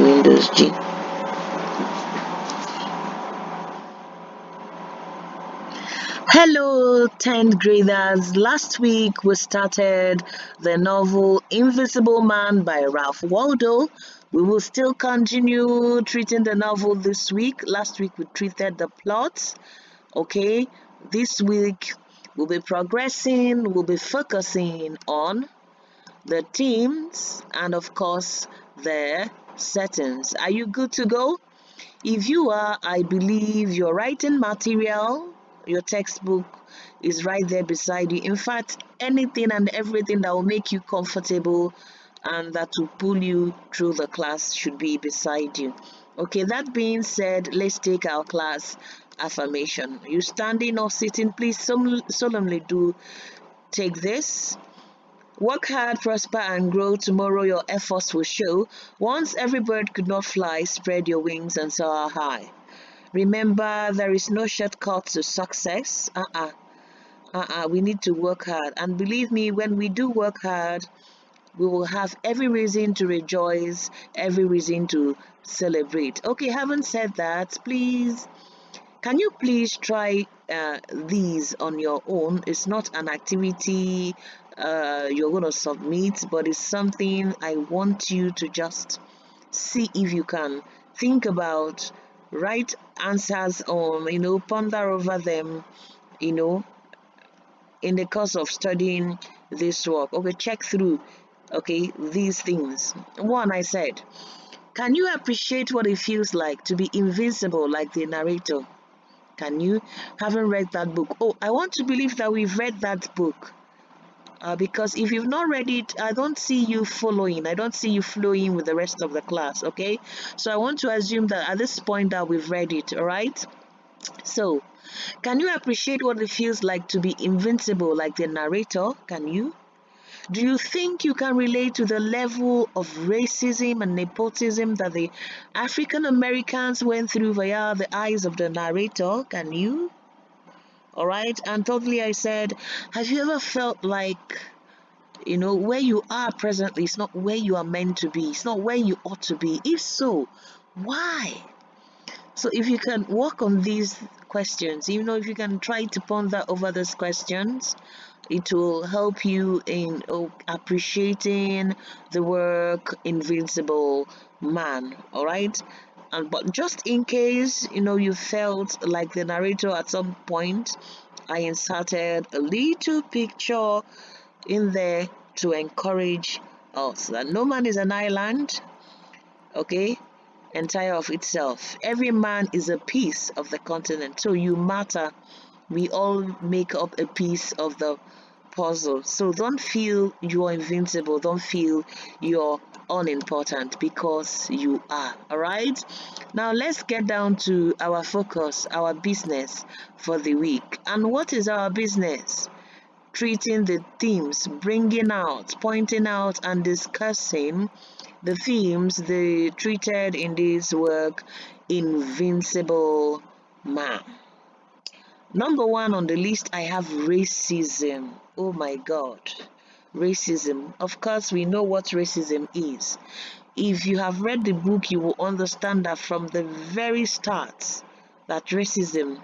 Windows G. Hello, 10th graders. Last week we started the novel Invisible Man by Ralph Waldo. We will still continue treating the novel this week. Last week we treated the plot. Okay, this week we'll be progressing, we'll be focusing on the themes and, of course, the settings. Are you good to go? If you are, I believe your writing material, your textbook is right there beside you. In fact, anything and everything that will make you comfortable and that will pull you through the class should be beside you. Okay, that being said, let's take our class affirmation. You standing or sitting, please solemnly do take this. Work hard, prosper, and grow. Tomorrow your efforts will show. Once every bird could not fly, spread your wings and soar high. Remember, there is no shortcut to success. We need to work hard. And believe me, when we do work hard, we will have every reason to rejoice, every reason to celebrate. Okay, having said that, please, can you please try these on your own? It's not an activity you're going to submit, but it's something I want you to just see if you can think about, write answers on, ponder over them, you know, in the course of studying this work. Okay, check through, okay, these things. One, I said, can you appreciate what it feels like to be invincible like the narrator? Can you? Haven't read that book? Oh, I want to believe that we've read that book. Because if you've not read it, I don't see you following. I don't see you flowing with the rest of the class, okay? So I want to assume that at this point that we've read it, all right? So, can you appreciate what it feels like to be invincible like the narrator? Can you? Do you think you can relate to the level of racism and nepotism that the African Americans went through via the eyes of the narrator? Can you? All right. And thirdly, I said, have you ever felt like, where you are presently is not where you are meant to be? It's not where you ought to be. If so, why? So if you can work on these questions, if you can try to ponder over these questions, it will help you in appreciating the work Invincible Man. All right. But just in case you felt like the narrator at some point, I inserted a little picture in there to encourage us that no man is an island, okay, entire of itself. Every man is a piece of the continent, so you matter. We all make up a piece of the puzzle. So don't feel you're invincible. Don't feel you're unimportant, because you are. All right. Now let's get down to our focus, our business for the week. And what is our business? Treating the themes, bringing out, pointing out, and discussing the themes they treated in this work, Invincible Man. Number one on the list, I have racism. Oh my God. Racism. Of course, we know what racism is. If you have read the book, you will understand that from the very start, that racism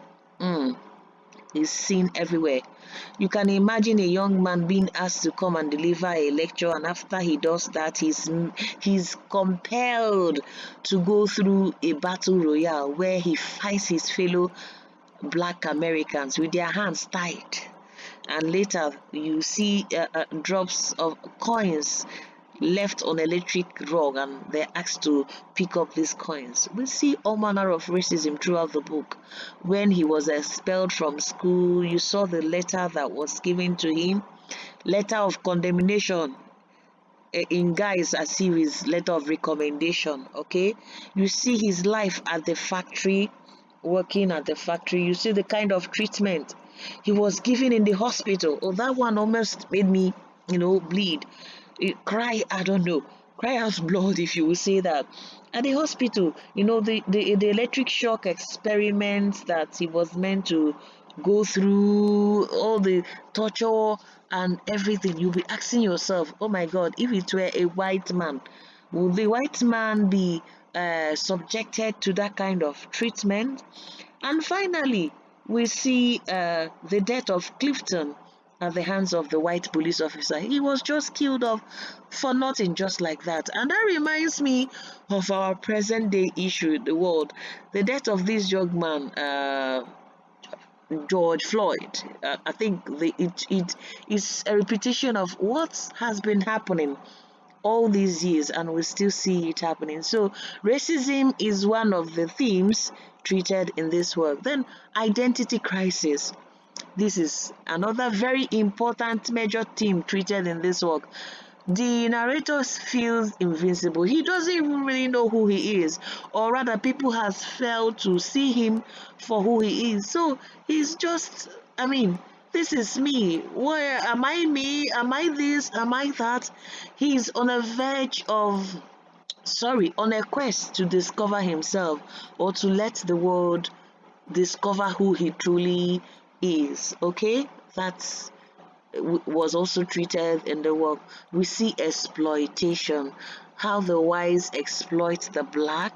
is seen everywhere. You can imagine a young man being asked to come and deliver a lecture, and after he does that, he's compelled to go through a battle royale where he fights his fellow Black Americans with their hands tied, and later you see drops of coins left on electric rug, and they're asked to pick up these coins. We see all manner of racism throughout the book. When he was expelled from school, you saw the letter that was given to him, letter of condemnation, in guise as if it's letter of recommendation. Okay, you see his life at the factory, working at the factory. You see the kind of treatment he was given in the hospital. Oh, that one almost made me bleed. Cry, I don't know, cry out blood, if you will say that. At the hospital, the electric shock experiments that he was meant to go through, all the torture and everything. You'll be asking yourself, oh my God, if it were a white man, would the white man be subjected to that kind of treatment. And finally, we see the death of Clifton at the hands of the white police officer. He was just killed off for nothing, just like that. And that reminds me of our present day issue in the world, the death of this young man, George Floyd. I think it is a repetition of what has been happening all these years, and we still see it happening. So racism is one of the themes treated in this work. Then identity crisis. This is another very important major theme treated in this work. The narrator feels invincible. He doesn't even really know who he is, or rather people has failed to see him for who he is. So he's just, I mean, this is me. Where am I me? Am I this? Am I that? He's on a verge of, on a quest to discover himself, or to let the world discover who he truly is. Okay, that's was also treated in the work. We see exploitation, how the whites exploit the black,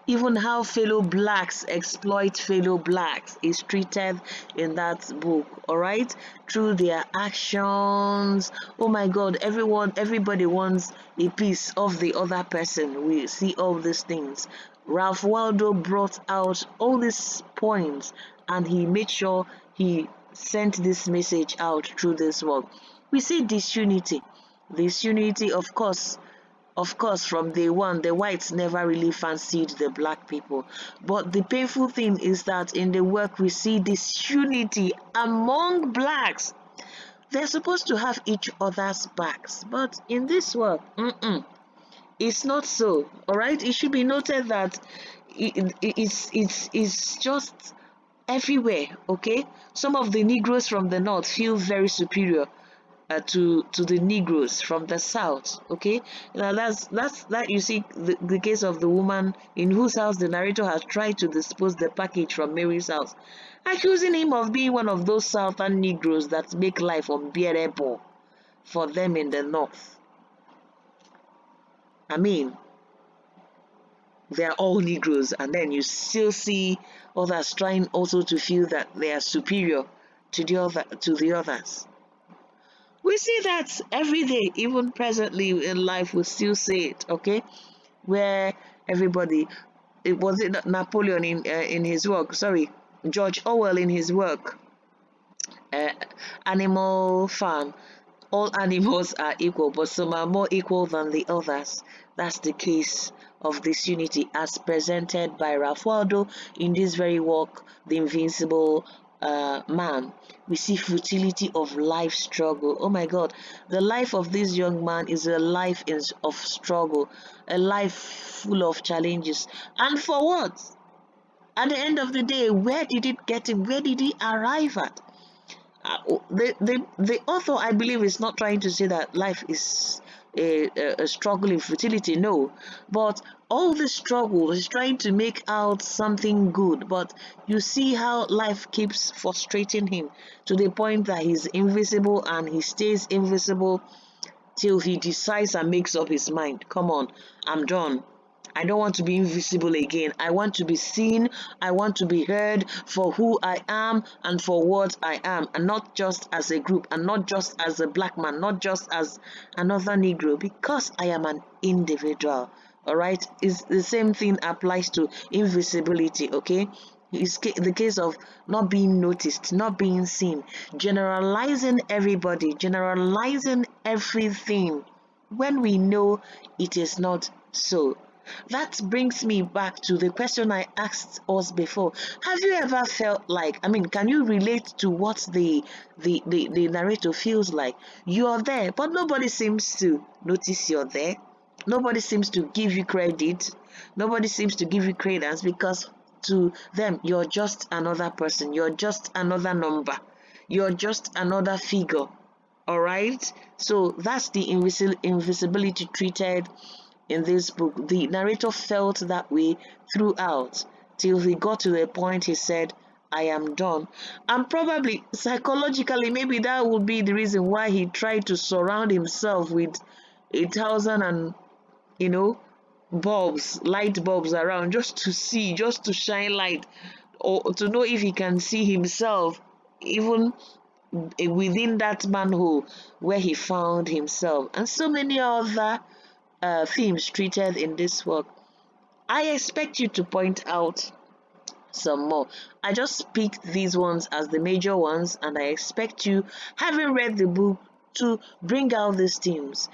even how fellow blacks exploit fellow blacks is treated in that book, all right, through their actions. Oh my god, everybody wants a piece of the other person. We see all these things. Ralph Waldo brought out all these points, and he made sure he sent this message out through this work. We see disunity. Disunity, of course, from day one, the whites never really fancied the black people. But the painful thing is that in the work, we see disunity among blacks. They're supposed to have each other's backs. But in this work, it's not so. All right? It should be noted that it's just everywhere, okay? Some of the Negroes from the north feel very superior to the Negroes from the south. Okay, now that you see the case of the woman in whose house the narrator has tried to dispose the package from Mary's house, accusing him of being one of those southern Negroes that make life unbearable for them in the north. I mean, they're all Negroes, and then you still see others trying also to feel that they are superior to the others. We see that every day, even presently in life, we still see it, okay? Where everybody, it was it Napoleon in his work, George Orwell in his work, uh, Animal Farm. All animals are equal, but some are more equal than the others. That's the case of disunity as presented by Ralph Waldo in this very work, The Invincible Man. We see futility of life struggle. Oh my god, the life of this young man is a life of struggle, a life full of challenges. And for what? At the end of the day, where did it get him? Where did he arrive at? The author, I believe, is not trying to say that life is a struggle in futility, no, but all the struggle is trying to make out something good. But you see how life keeps frustrating him to the point that he's invisible, and he stays invisible till he decides and makes up his mind. Come on, I'm done. I don't want to be invisible again. I want to be seen. I want to be heard for who I am and for what I am, and not just as a group, and not just as a black man, not just as another Negro, because I am an individual. All right, it's the same thing applies to invisibility. Okay, it's the case of not being noticed, not being seen, generalizing everybody, generalizing everything when we know it is not so. That brings me back to the question I asked us before. Have you ever felt like, can you relate to what the narrator feels like? You're there, but nobody seems to notice you're there. Nobody seems to give you credit. Nobody seems to give you credence, because to them, you're just another person. You're just another number. You're just another figure. All right? So that's the invisibility treated in this book. The narrator felt that way throughout till he got to the point he said, I am done. And probably psychologically, maybe that would be the reason why he tried to surround himself with 1,000 and light bulbs around, just to see, just to shine light, or to know if he can see himself even within that manhole where he found himself, and so many other themes treated in this work. I expect you to point out some more. I just picked these ones as the major ones, and I expect you, having read the book, to bring out these themes.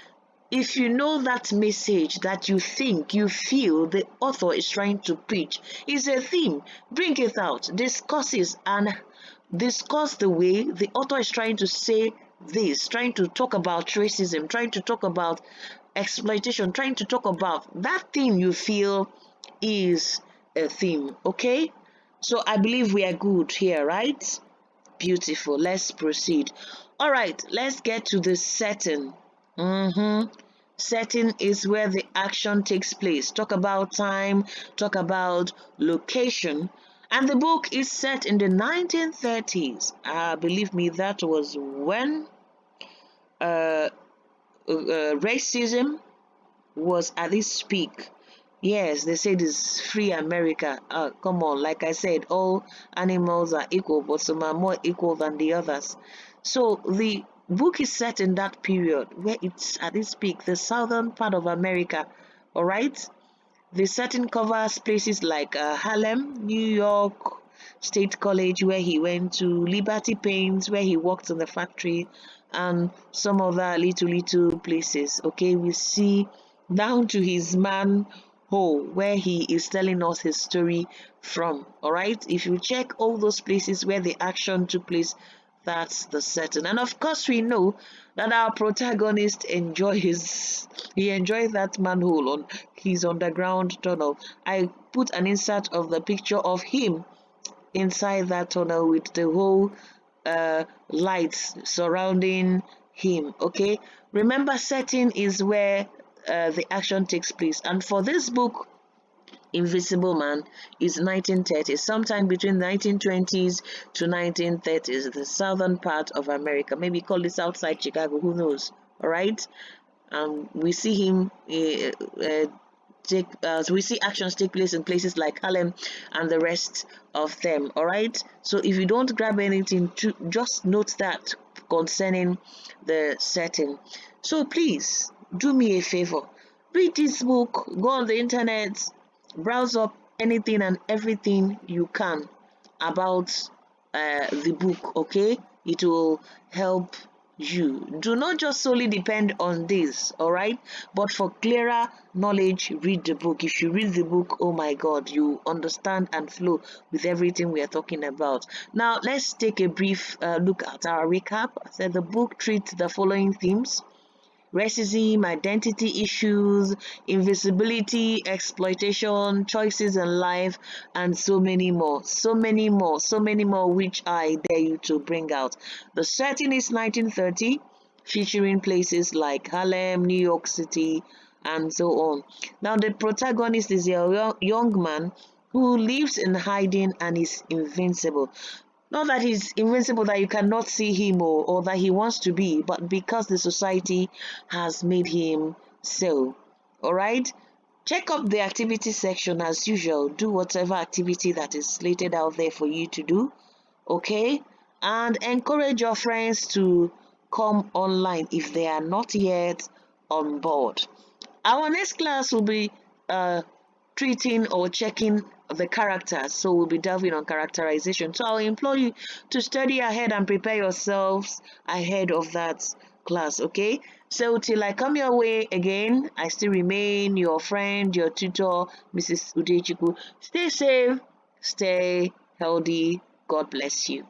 If you know that message that you think, you feel the author is trying to preach is a theme, bring it out, discuss it, and discuss the way the author is trying to say this, trying to talk about racism, trying to talk about exploitation, trying to talk about that thing you feel is a theme. Okay, so I believe we are good here, right? Beautiful. Let's proceed. All right, let's get to the setting. Setting is where the action takes place. Talk about time, talk about location. And the book is set in the 1930s. Believe me, that was when racism was at its peak. Yes, they say this free America. Come on, like I said, all animals are equal, but some are more equal than the others. So the book is set in that period where it's at its peak, the southern part of America. All right. The setting covers places like Harlem, New York State College, where he went to, Liberty Paints, where he worked in the factory, and some other little places. Okay, we see down to his manhole, where he is telling us his story from. All right, if you check all those places where the action took place, that's the setting. And of course, we know that our protagonist enjoys that manhole on his underground tunnel. I put an insert of the picture of him inside that tunnel with the whole lights surrounding him. Okay, remember, setting is where the action takes place, and for this book, Invisible Man, is 1930s, sometime between 1920s to 1930s, the southern part of America. Maybe call this outside Chicago, who knows? All right. We see him we see actions take place in places like Harlem and the rest of them. All right. So if you don't grab anything, just note that concerning the setting. So please do me a favor, read this book, go on the internet, browse up anything and everything you can about the book. Okay, it will help you. Do not just solely depend on this, all right, but for clearer knowledge, read the book. If you read the book, oh my god, you understand and flow with everything we are talking about. Now let's take a brief look at our recap. I said the book treats the following themes: racism, identity issues, invisibility, exploitation, choices in life, and so many more, which I dare you to bring out. The setting is 1930, featuring places like Harlem, New York City, and so on. Now, the protagonist is a young man who lives in hiding and is invincible. Not that he's invincible, that you cannot see him, or that he wants to be, but because the society has made him so. All right? Check up the activity section as usual. Do whatever activity that is slated out there for you to do. Okay? And encourage your friends to come online if they are not yet on board. Our next class will be treating or checking the characters, so we'll be delving on characterization. So I'll implore you to study ahead and prepare yourselves ahead of that class. Okay, so till I come your way again, I still remain your friend, your tutor, Mrs. Udechiku. Stay safe, stay healthy. God bless you.